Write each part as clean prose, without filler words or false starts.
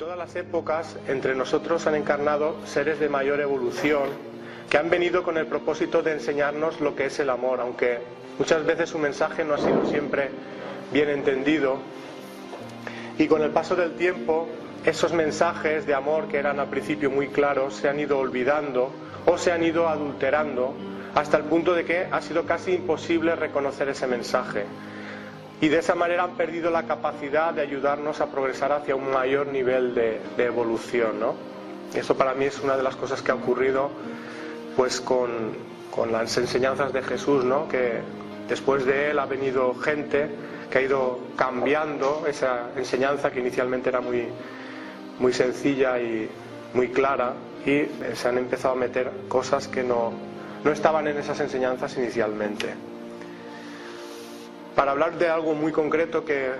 todas las épocas, entre nosotros han encarnado seres de mayor evolución que han venido con el propósito de enseñarnos lo que es el amor, aunque muchas veces su mensaje no ha sido siempre bien entendido. Y con el paso del tiempo, esos mensajes de amor que eran al principio muy claros se han ido olvidando o se han ido adulterando hasta el punto de que ha sido casi imposible reconocer ese mensaje. Y de esa manera han perdido la capacidad de ayudarnos a progresar hacia un mayor nivel de evolución, ¿no? Eso para mí es una de las cosas que ha ocurrido pues con las enseñanzas de Jesús, ¿no? Que después de él ha venido gente que ha ido cambiando esa enseñanza que inicialmente era muy sencilla y muy clara, y se han empezado a meter cosas que no estaban en esas enseñanzas inicialmente. Para hablar de algo muy concreto que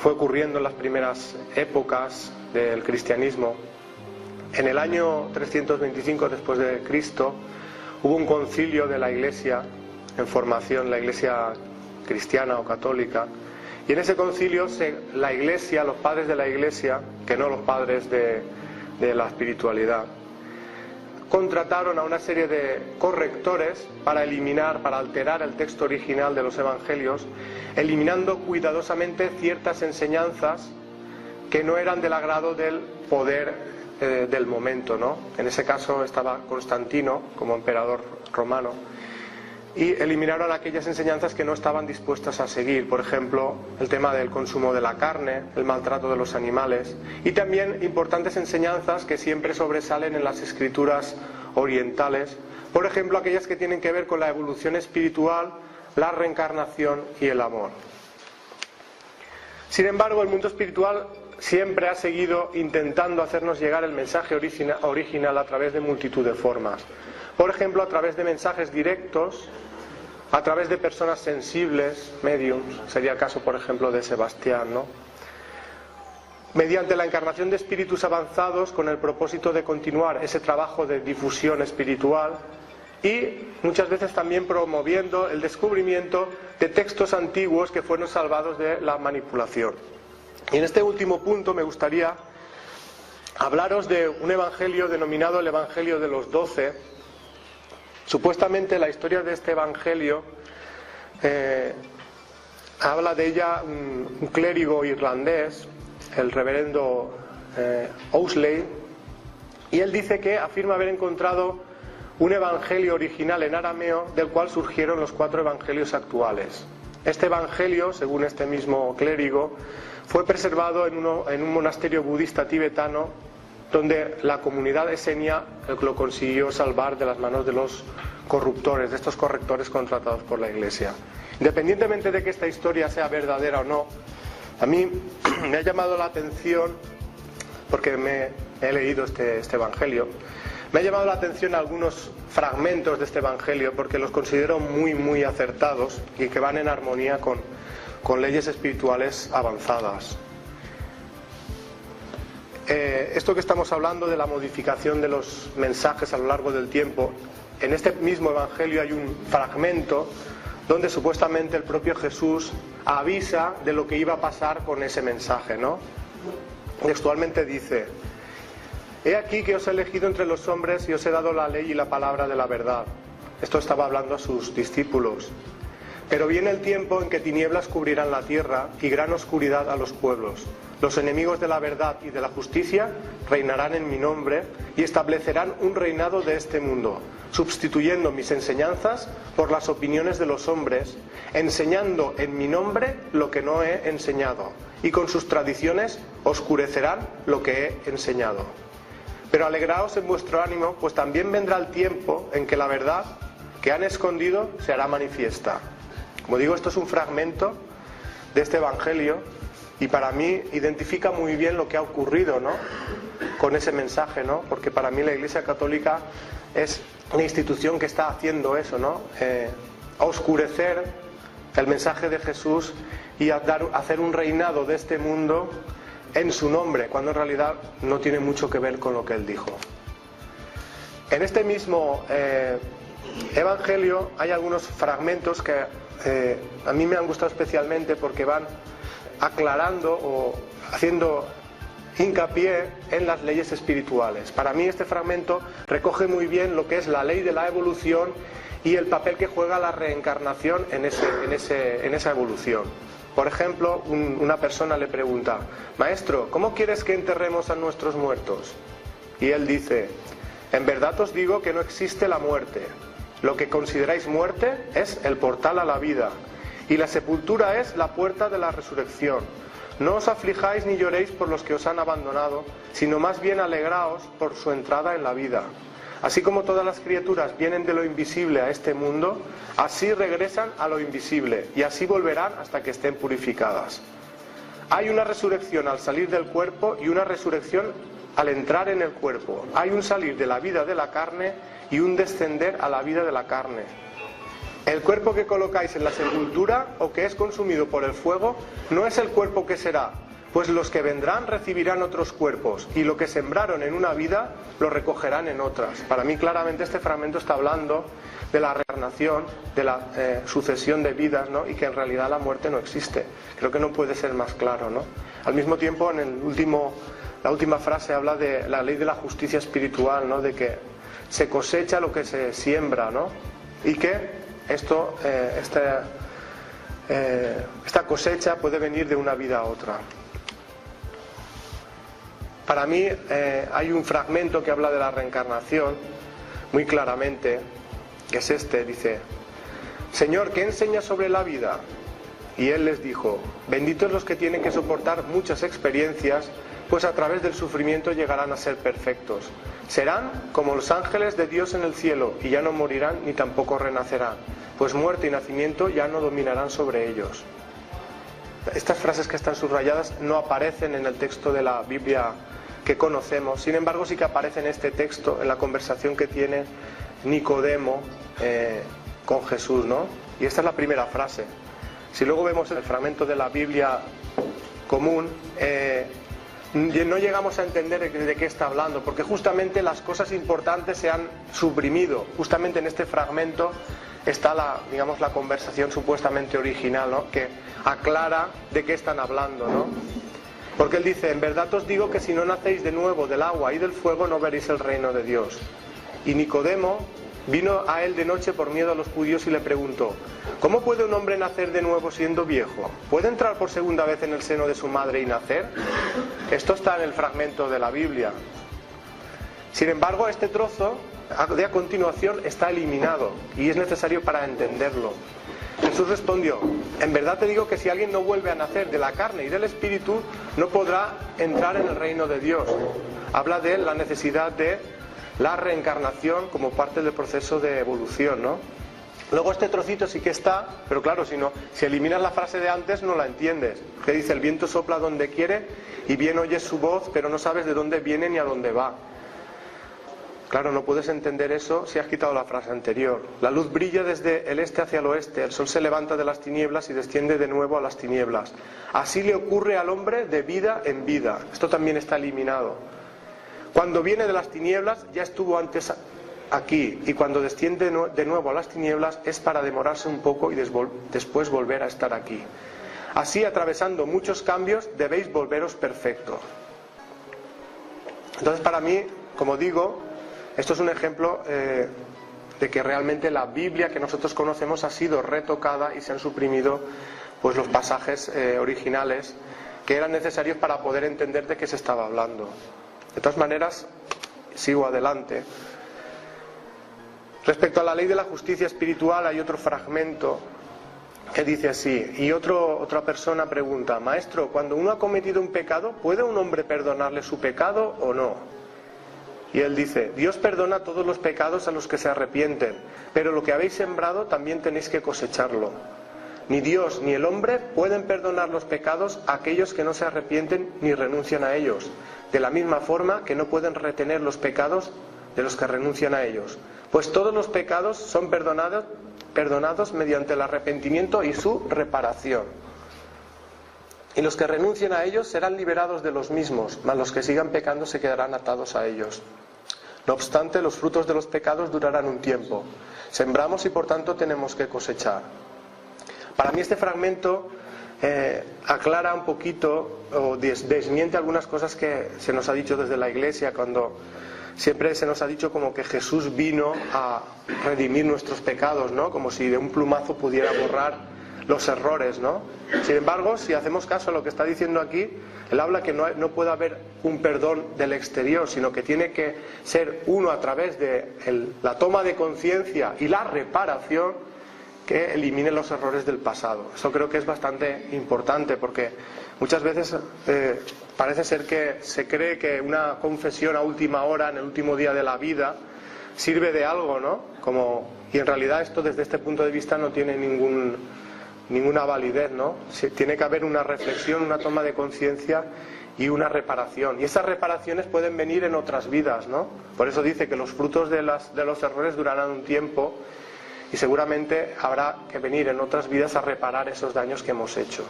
fue ocurriendo en las primeras épocas del cristianismo, en el año 325 después de Cristo hubo un concilio de la Iglesia en formación, la Iglesia cristiana o católica, y en ese concilio la Iglesia, los padres de la Iglesia, que no los padres de la espiritualidad, contrataron a una serie de correctores para alterar el texto original de los evangelios, eliminando cuidadosamente ciertas enseñanzas que no eran del agrado del poder del momento, ¿no? En ese caso estaba Constantino como emperador romano, y eliminaron aquellas enseñanzas que no estaban dispuestas a seguir, por ejemplo, el tema del consumo de la carne, el maltrato de los animales, y también importantes enseñanzas que siempre sobresalen en las escrituras orientales, por ejemplo, aquellas que tienen que ver con la evolución espiritual, la reencarnación y el amor. Sin embargo, el mundo espiritual siempre ha seguido intentando hacernos llegar el mensaje original a través de multitud de formas. Por ejemplo, a través de mensajes directos, a través de personas sensibles, mediums, sería el caso, por ejemplo, de Sebastián, ¿no? Mediante la encarnación de espíritus avanzados con el propósito de continuar ese trabajo de difusión espiritual, y muchas veces también promoviendo el descubrimiento de textos antiguos que fueron salvados de la manipulación. Y en este último punto me gustaría hablaros de un evangelio denominado el Evangelio de los 12. Supuestamente la historia de este evangelio habla de ella un clérigo irlandés, el reverendo Owsley, y él dice que afirma haber encontrado un evangelio original en arameo del cual surgieron los 4 evangelios actuales. Este evangelio, según este mismo clérigo, fue preservado en un monasterio budista tibetano, donde la comunidad esenia lo consiguió salvar de las manos de los corruptores, de estos correctores contratados por la Iglesia. Independientemente de que esta historia sea verdadera o no, a mí me ha llamado la atención, porque he leído este evangelio, me ha llamado la atención algunos fragmentos de este evangelio, porque los considero muy acertados y que van en armonía con leyes espirituales avanzadas. Esto que estamos hablando de la modificación de los mensajes a lo largo del tiempo, en este mismo evangelio hay un fragmento donde supuestamente el propio Jesús avisa de lo que iba a pasar con ese mensaje, ¿no? Textualmente dice: «He aquí que os he elegido entre los hombres y os he dado la ley y la palabra de la verdad». Esto estaba hablando a sus discípulos. «Pero viene el tiempo en que tinieblas cubrirán la tierra y gran oscuridad a los pueblos. Los enemigos de la verdad y de la justicia reinarán en mi nombre y establecerán un reinado de este mundo, sustituyendo mis enseñanzas por las opiniones de los hombres, enseñando en mi nombre lo que no he enseñado, y con sus tradiciones oscurecerán lo que he enseñado. Pero alegraos en vuestro ánimo, pues también vendrá el tiempo en que la verdad que han escondido se hará manifiesta». Como digo, esto es un fragmento de este evangelio, y para mí identifica muy bien lo que ha ocurrido, ¿no?, con ese mensaje, ¿no? Porque para mí la Iglesia Católica es una institución que está haciendo eso, ¿no? Oscurecer el mensaje de Jesús y hacer un reinado de este mundo en su nombre, cuando en realidad no tiene mucho que ver con lo que él dijo. En este mismo evangelio hay algunos fragmentos que a mí me han gustado especialmente porque van aclarando o haciendo hincapié en las leyes espirituales. Para mí este fragmento recoge muy bien lo que es la ley de la evolución y el papel que juega la reencarnación en esa evolución. Por ejemplo, una persona le pregunta: maestro, ¿cómo quieres que enterremos a nuestros muertos? Y él dice: en verdad os digo que no existe la muerte. Lo que consideráis muerte es el portal a la vida, y la sepultura es la puerta de la resurrección. No os aflijáis ni lloréis por los que os han abandonado, sino más bien alegraos por su entrada en la vida. Así como todas las criaturas vienen de lo invisible a este mundo, así regresan a lo invisible, y así volverán hasta que estén purificadas. Hay una resurrección al salir del cuerpo y una resurrección al entrar en el cuerpo. Hay un salir de la vida de la carne y un descender a la vida de la carne. El cuerpo que colocáis en la sepultura o que es consumido por el fuego no es el cuerpo que será, pues los que vendrán recibirán otros cuerpos, y lo que sembraron en una vida lo recogerán en otras. Para mí claramente este fragmento está hablando de la reencarnación, de la sucesión de vidas, ¿no? Y que en realidad la muerte no existe. Creo que no puede ser más claro, ¿no? Al mismo tiempo, la última frase habla de la ley de la justicia espiritual, ¿no? De que se cosecha lo que se siembra, ¿no? Y que esta cosecha puede venir de una vida a otra. Para mí hay un fragmento que habla de la reencarnación muy claramente, que es este. Dice: Señor, ¿qué enseña sobre la vida? Y él les dijo: benditos los que tienen que soportar muchas experiencias, pues a través del sufrimiento llegarán a ser perfectos. Serán como los ángeles de Dios en el cielo, y ya no morirán ni tampoco renacerán, pues muerte y nacimiento ya no dominarán sobre ellos. Estas frases que están subrayadas no aparecen en el texto de la Biblia que conocemos, sin embargo sí que aparece en este texto, en la conversación que tiene Nicodemo con Jesús, ¿no? Y esta es la primera frase. Si luego vemos el fragmento de la Biblia común, no llegamos a entender de qué está hablando, porque justamente las cosas importantes se han suprimido. Justamente en este fragmento está la conversación supuestamente original, ¿no? Que aclara de qué están hablando, ¿no? Porque él dice: en verdad os digo que si no nacéis de nuevo del agua y del fuego no veréis el reino de Dios. Y Nicodemo vino a él de noche por miedo a los judíos y le preguntó: ¿cómo puede un hombre nacer de nuevo siendo viejo? ¿Puede entrar por segunda vez en el seno de su madre y nacer? Esto está en el fragmento de la Biblia. Sin embargo, este trozo de a continuación está eliminado y es necesario para entenderlo. Jesús respondió: en verdad te digo que si alguien no vuelve a nacer de la carne y del espíritu, no podrá entrar en el reino de Dios. Habla de la necesidad de la reencarnación como parte del proceso de evolución, ¿no? Luego este trocito sí que está, pero claro, si eliminas la frase de antes no la entiendes. Que dice: el viento sopla donde quiere y bien oyes su voz, pero no sabes de dónde viene ni a dónde va. Claro, no puedes entender eso si has quitado la frase anterior. La luz brilla desde el este hacia el oeste, el sol se levanta de las tinieblas y desciende de nuevo a las tinieblas. Así le ocurre al hombre de vida en vida. Esto también está eliminado. Cuando viene de las tinieblas ya estuvo antes aquí, y cuando desciende de nuevo a las tinieblas es para demorarse un poco y después volver a estar aquí. Así, atravesando muchos cambios, debéis volveros perfectos. Entonces, para mí, como digo, esto es un ejemplo de que realmente la Biblia que nosotros conocemos ha sido retocada y se han suprimido pues los pasajes originales que eran necesarios para poder entender de qué se estaba hablando. De todas maneras, sigo adelante. Respecto a la ley de la justicia espiritual hay otro fragmento que dice así: y otra persona pregunta: maestro, cuando uno ha cometido un pecado, ¿puede un hombre perdonarle su pecado o no? Y él dice: Dios perdona todos los pecados a los que se arrepienten, pero lo que habéis sembrado también tenéis que cosecharlo. Ni Dios ni el hombre pueden perdonar los pecados a aquellos que no se arrepienten ni renuncian a ellos, de la misma forma que no pueden retener los pecados de los que renuncian a ellos. Pues todos los pecados son perdonados mediante el arrepentimiento y su reparación. Y los que renuncien a ellos serán liberados de los mismos, mas los que sigan pecando se quedarán atados a ellos. No obstante, los frutos de los pecados durarán un tiempo. Sembramos y por tanto tenemos que cosechar. Para mí este fragmento aclara un poquito o desmiente algunas cosas que se nos ha dicho desde la Iglesia, cuando siempre se nos ha dicho como que Jesús vino a redimir nuestros pecados, ¿no? Como si de un plumazo pudiera borrar los errores, ¿no? Sin embargo, si hacemos caso a lo que está diciendo aquí, él habla que no puede haber un perdón del exterior, sino que tiene que ser uno a través de la toma de conciencia y la reparación que elimine los errores del pasado. Eso creo que es bastante importante, porque muchas veces parece ser que se cree que una confesión a última hora, en el último día de la vida, sirve de algo, ¿no? Y en realidad esto desde este punto de vista no tiene ninguna validez, ¿no? Tiene que haber una reflexión, una toma de conciencia y una reparación. Y esas reparaciones pueden venir en otras vidas, ¿no? Por eso dice que los frutos de los errores durarán un tiempo, y seguramente habrá que venir en otras vidas a reparar esos daños que hemos hecho.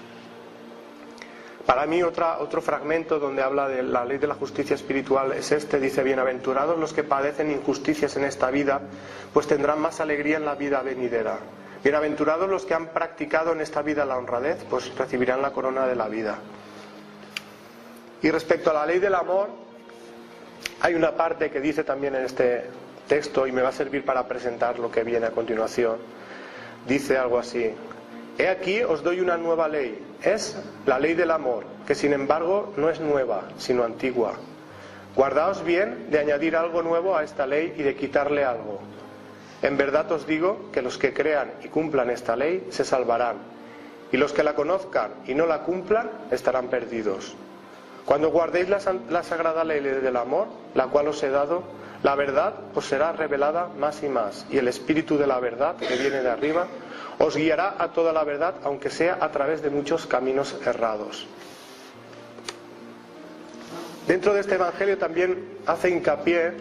Para mí otro fragmento donde habla de la ley de la justicia espiritual es este. Dice: bienaventurados los que padecen injusticias en esta vida, pues tendrán más alegría en la vida venidera. Bienaventurados los que han practicado en esta vida la honradez, pues recibirán la corona de la vida. Y respecto a la ley del amor, hay una parte que dice también en este texto, y me va a servir para presentar lo que viene a continuación. Dice algo así: he aquí os doy una nueva ley, es la ley del amor, que sin embargo no es nueva, sino antigua. Guardaos bien de añadir algo nuevo a esta ley y de quitarle algo. En verdad os digo que los que crean y cumplan esta ley se salvarán, y los que la conozcan y no la cumplan estarán perdidos. Cuando guardéis la sagrada ley del amor, la cual os he dado, la verdad os será revelada más y más, y el espíritu de la verdad, que viene de arriba, os guiará a toda la verdad, aunque sea a través de muchos caminos errados. Dentro de este evangelio también hace hincapié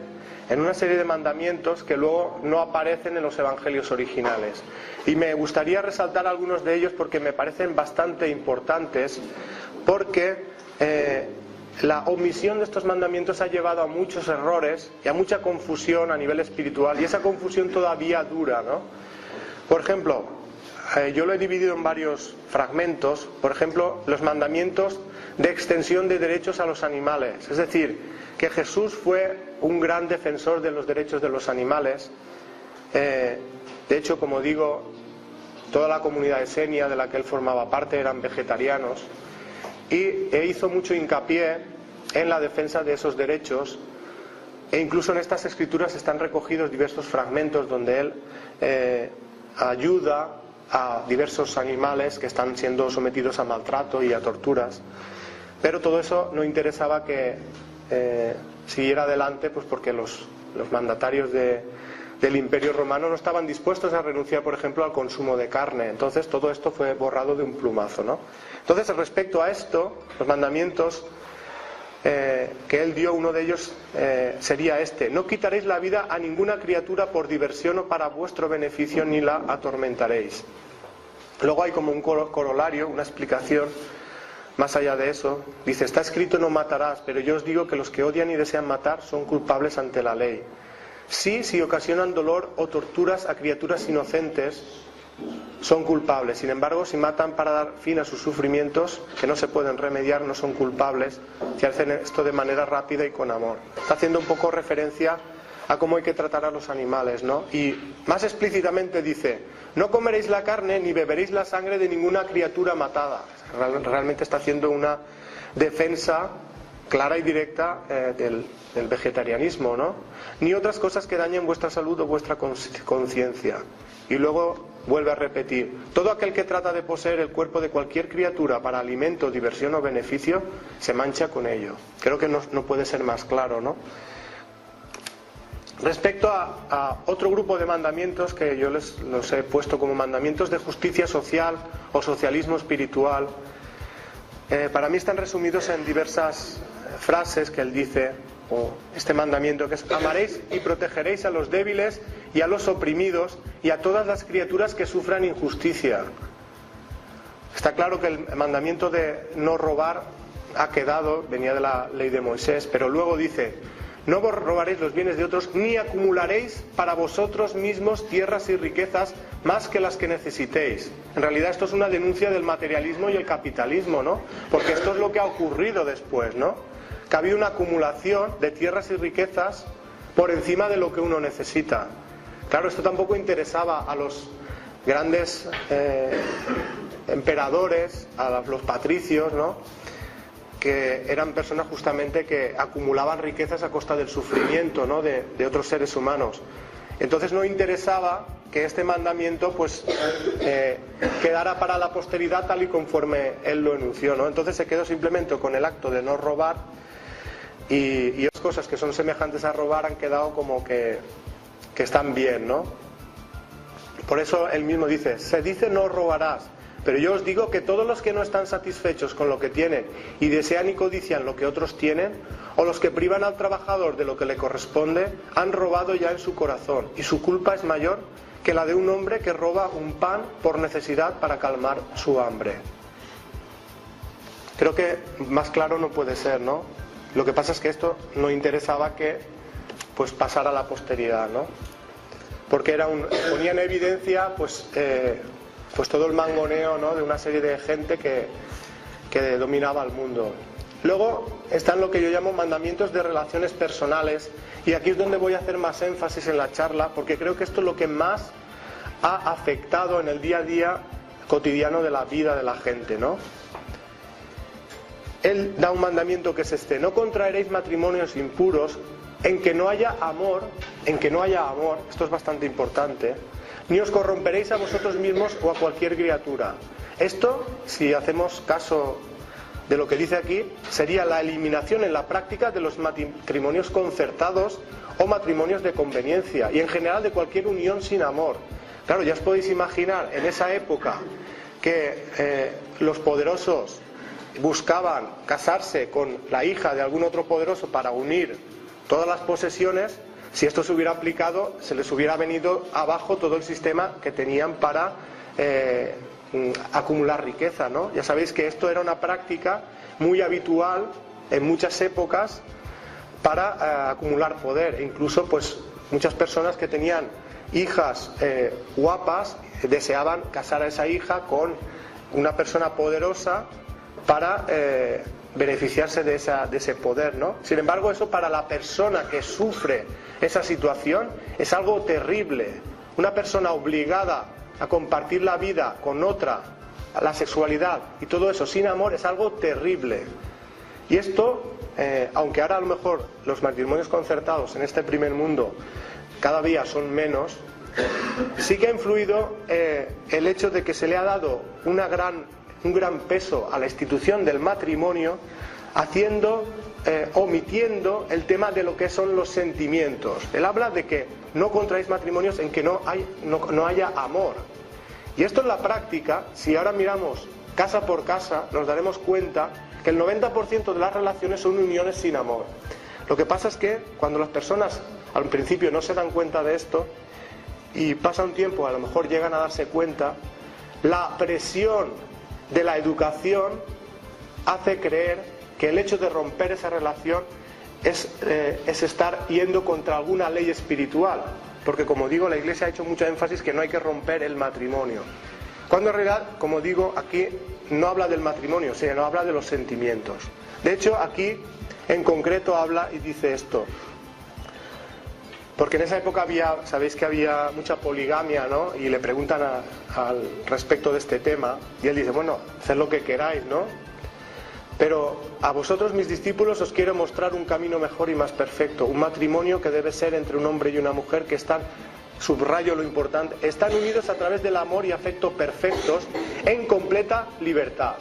en una serie de mandamientos que luego no aparecen en los evangelios originales. Y me gustaría resaltar algunos de ellos porque me parecen bastante importantes, porque la omisión de estos mandamientos ha llevado a muchos errores y a mucha confusión a nivel espiritual, y esa confusión todavía dura, ¿no? Por ejemplo, yo lo he dividido en varios fragmentos. Por ejemplo, los mandamientos de extensión de derechos a los animales, es decir, que Jesús fue un gran defensor de los derechos de los animales. De hecho, como digo, toda la comunidad esenia de la que él formaba parte eran vegetarianos, y hizo mucho hincapié en la defensa de esos derechos, e incluso en estas escrituras están recogidos diversos fragmentos donde él ayuda a diversos animales que están siendo sometidos a maltrato y a torturas. Pero todo eso no interesaba que siguiera adelante, pues porque los mandatarios del Imperio Romano no estaban dispuestos a renunciar, por ejemplo, al consumo de carne. Entonces todo esto fue borrado de un plumazo, ¿no? Entonces, respecto a esto, los mandamientos que él dio, uno de ellos sería este: no quitaréis la vida a ninguna criatura por diversión o para vuestro beneficio, ni la atormentaréis. Luego hay como un corolario, una explicación más allá de eso. Dice: está escrito no matarás, pero yo os digo que los que odian y desean matar son culpables ante la ley. Sí, si ocasionan dolor o torturas a criaturas inocentes, son culpables. Sin embargo, si matan para dar fin a sus sufrimientos, que no se pueden remediar, no son culpables si hacen esto de manera rápida y con amor. Está haciendo un poco referencia a cómo hay que tratar a los animales, ¿no? Y más explícitamente dice: no comeréis la carne ni beberéis la sangre de ninguna criatura matada. Realmente está haciendo una defensa clara y directa del vegetarianismo, ¿no? Ni otras cosas que dañen vuestra salud o vuestra conciencia. Y luego vuelve a repetir: todo aquel que trata de poseer el cuerpo de cualquier criatura para alimento, diversión o beneficio, se mancha con ello. Creo que no puede ser más claro, ¿no? Respecto a otro grupo de mandamientos que yo los he puesto como mandamientos de justicia social o socialismo espiritual, para mí están resumidos en diversas frases que él dice, o este mandamiento que es: amaréis y protegeréis a los débiles y a los oprimidos y a todas las criaturas que sufran injusticia. Está claro que el mandamiento de no robar ha quedado, venía de la ley de Moisés, pero luego dice: no robaréis los bienes de otros, ni acumularéis para vosotros mismos tierras y riquezas más que las que necesitéis. En realidad esto es una denuncia del materialismo y el capitalismo, ¿no? Porque esto es lo que ha ocurrido después, ¿no? Que ha habido una acumulación de tierras y riquezas por encima de lo que uno necesita. Claro, esto tampoco interesaba a los grandes emperadores, a los patricios, ¿no? Que eran personas justamente que acumulaban riquezas a costa del sufrimiento, ¿no? de otros seres humanos. Entonces no interesaba que este mandamiento pues quedara para la posteridad tal y conforme él lo enunció, ¿no? Entonces se quedó simplemente con el acto de no robar, y otras cosas que son semejantes a robar han quedado como que están bien, ¿no? Por eso él mismo dice, se dice no robarás. Pero yo os digo que todos los que no están satisfechos con lo que tienen y desean y codician lo que otros tienen, o los que privan al trabajador de lo que le corresponde, han robado ya en su corazón, y su culpa es mayor que la de un hombre que roba un pan por necesidad para calmar su hambre. Creo que más claro no puede ser, ¿no? Lo que pasa es que esto no interesaba que pues pasara a la posteridad, ¿no? Porque ponía en evidencia pues todo el mangoneo, ¿no? De una serie de gente que dominaba el mundo. Luego están lo que yo llamo mandamientos de relaciones personales, y aquí es donde voy a hacer más énfasis en la charla, porque creo que esto es lo que más ha afectado en el día a día cotidiano de la vida de la gente, ¿no? Él da un mandamiento que es este: no contraeréis matrimonios impuros en que no haya amor, esto es bastante importante, ni os corromperéis a vosotros mismos o a cualquier criatura. Esto, si hacemos caso de lo que dice aquí, sería la eliminación en la práctica de los matrimonios concertados o matrimonios de conveniencia, y en general de cualquier unión sin amor. Claro, ya os podéis imaginar en esa época que los poderosos buscaban casarse con la hija de algún otro poderoso para unir todas las posesiones. Si esto se hubiera aplicado, se les hubiera venido abajo todo el sistema que tenían para acumular riqueza, ¿no? Ya sabéis que esto era una práctica muy habitual en muchas épocas para acumular poder. E incluso pues muchas personas que tenían hijas guapas deseaban casar a esa hija con una persona poderosa para beneficiarse de ese poder, ¿no? Sin embargo, eso para la persona que sufre esa situación es algo terrible. Una persona obligada a compartir la vida con otra, la sexualidad y todo eso sin amor, es algo terrible. Y esto, aunque ahora a lo mejor los matrimonios concertados en este primer mundo cada día son menos, sí que ha influido el hecho de que se le ha dado un gran peso a la institución del matrimonio, omitiendo el tema de lo que son los sentimientos. Él habla de que no contraéis matrimonios en que no haya amor. Y esto en la práctica, si ahora miramos casa por casa, nos daremos cuenta que el 90% de las relaciones son uniones sin amor. Lo que pasa es que cuando las personas al principio no se dan cuenta de esto, y pasa un tiempo, a lo mejor llegan a darse cuenta, la presión de la educación hace creer que el hecho de romper esa relación es estar yendo contra alguna ley espiritual, porque como digo, la Iglesia ha hecho mucho énfasis que no hay que romper el matrimonio, cuando en realidad, como digo, aquí no habla del matrimonio, sino habla de los sentimientos. De hecho, aquí en concreto habla y dice esto, porque en esa época sabéis que había mucha poligamia, ¿no? Y le preguntan al respecto de este tema, y él dice, bueno, haced lo que queráis, ¿no? Pero a vosotros, mis discípulos, os quiero mostrar un camino mejor y más perfecto, un matrimonio que debe ser entre un hombre y una mujer que están, subrayo lo importante, están unidos a través del amor y afecto perfectos en completa libertad.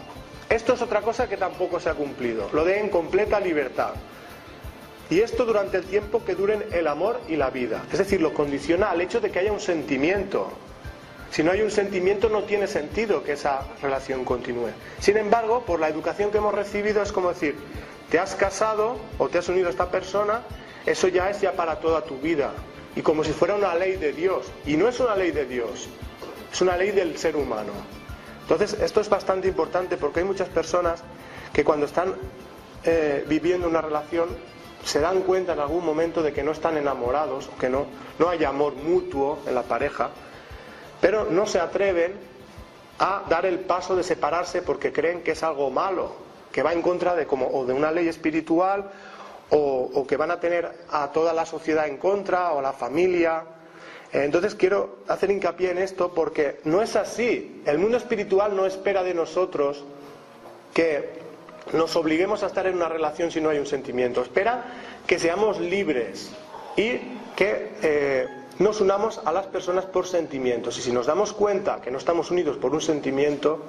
Esto es otra cosa que tampoco se ha cumplido, lo de en completa libertad. Y esto durante el tiempo que duren el amor y la vida. Es decir, lo condiciona al hecho de que haya un sentimiento. Si no hay un sentimiento, no tiene sentido que esa relación continúe. Sin embargo, por la educación que hemos recibido, es como decir, te has casado o te has unido a esta persona, eso ya es para toda tu vida. Y como si fuera una ley de Dios. Y no es una ley de Dios, es una ley del ser humano. Entonces, esto es bastante importante porque hay muchas personas que cuando están viviendo una relación, se dan cuenta en algún momento de que no están enamorados, que no hay amor mutuo en la pareja, pero no se atreven a dar el paso de separarse porque creen que es algo malo, que va en contra de o de una ley espiritual, o que van a tener a toda la sociedad en contra, o a la familia. Entonces quiero hacer hincapié en esto porque no es así. El mundo espiritual no espera de nosotros que nos obliguemos a estar en una relación si no hay un sentimiento. Espera que seamos libres y que nos unamos a las personas por sentimientos. Y si nos damos cuenta que no estamos unidos por un sentimiento,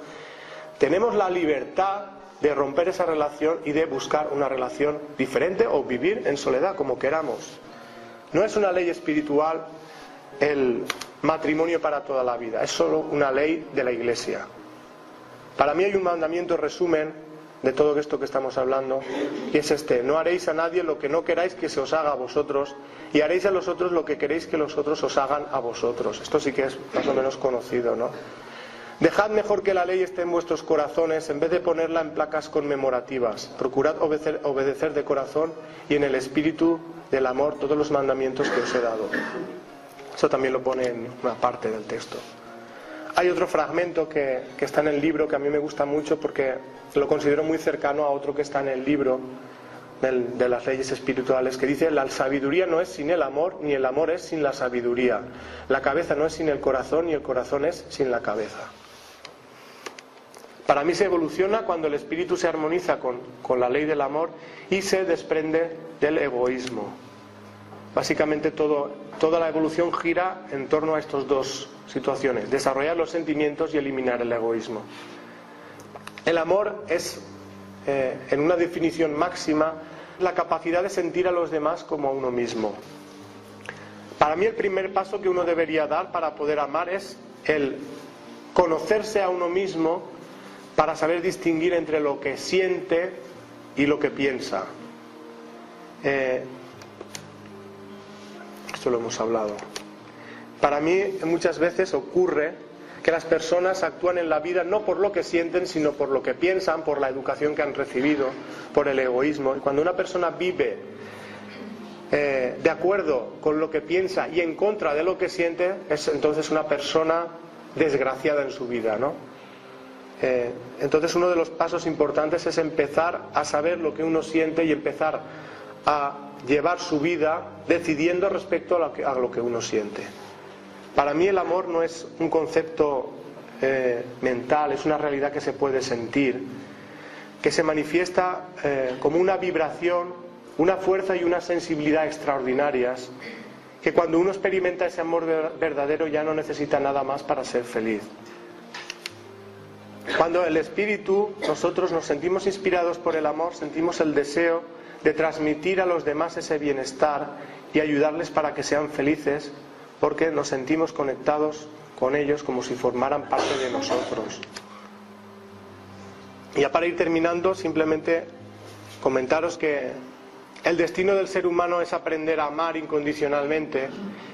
tenemos la libertad de romper esa relación y de buscar una relación diferente o vivir en soledad, como queramos. No es una ley espiritual el matrimonio para toda la vida, es solo una ley de la Iglesia. Para mí hay un mandamiento resumen de todo esto que estamos hablando, y es este: no haréis a nadie lo que no queráis que se os haga a vosotros, y haréis a los otros lo que queréis que los otros os hagan a vosotros. Esto sí que es más o menos conocido, ¿no? Dejad mejor que la ley esté en vuestros corazones en vez de ponerla en placas conmemorativas. Procurad obedecer de corazón y en el espíritu del amor todos los mandamientos que os he dado. Eso también lo pone en una parte del texto. Hay otro fragmento que está en el libro que a mí me gusta mucho porque lo considero muy cercano a otro que está en el libro de las leyes espirituales, que dice: la sabiduría no es sin el amor, ni el amor es sin la sabiduría. La cabeza no es sin el corazón, ni el corazón es sin la cabeza. Para mí se evoluciona cuando el espíritu se armoniza con la ley del amor y se desprende del egoísmo. Básicamente toda la evolución gira en torno a estas dos situaciones: desarrollar los sentimientos y eliminar el egoísmo. El amor es, en una definición máxima, la capacidad de sentir a los demás como a uno mismo. Para mí el primer paso que uno debería dar para poder amar es el conocerse a uno mismo, para saber distinguir entre lo que siente y lo que piensa. Esto lo hemos hablado. Para mí muchas veces ocurre que las personas actúan en la vida no por lo que sienten, sino por lo que piensan, por la educación que han recibido, por el egoísmo. Y cuando una persona vive de acuerdo con lo que piensa y en contra de lo que siente, es entonces una persona desgraciada en su vida, ¿no? Entonces uno de los pasos importantes es empezar a saber lo que uno siente y empezar a llevar su vida decidiendo respecto a lo que uno siente. Para mí el amor no es un concepto mental, es una realidad que se puede sentir, que se manifiesta como una vibración, una fuerza y una sensibilidad extraordinarias, que cuando uno experimenta ese amor verdadero ya no necesita nada más para ser feliz. Cuando el espíritu, nosotros nos sentimos inspirados por el amor, sentimos el deseo de transmitir a los demás ese bienestar y ayudarles para que sean felices, porque nos sentimos conectados con ellos como si formaran parte de nosotros. Y ya para ir terminando, simplemente comentaros que el destino del ser humano es aprender a amar incondicionalmente,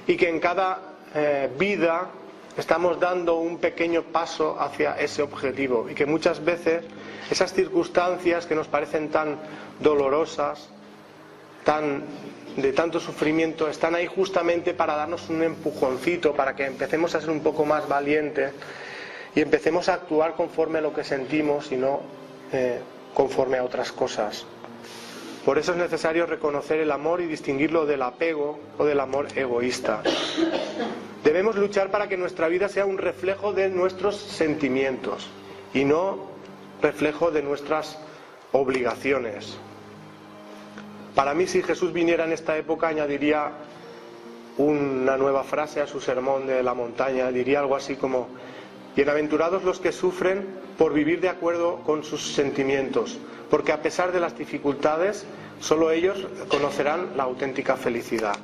y que en cada vida estamos dando un pequeño paso hacia ese objetivo, y que muchas veces esas circunstancias que nos parecen tan dolorosas, de tanto sufrimiento, están ahí justamente para darnos un empujoncito, para que empecemos a ser un poco más valientes y empecemos a actuar conforme a lo que sentimos y no conforme a otras cosas. Por eso es necesario reconocer el amor y distinguirlo del apego o del amor egoísta. Debemos luchar para que nuestra vida sea un reflejo de nuestros sentimientos y no reflejo de nuestras obligaciones. Para mí, si Jesús viniera en esta época, añadiría una nueva frase a su sermón de la montaña. Diría algo así como: bienaventurados los que sufren por vivir de acuerdo con sus sentimientos, porque a pesar de las dificultades, solo ellos conocerán la auténtica felicidad.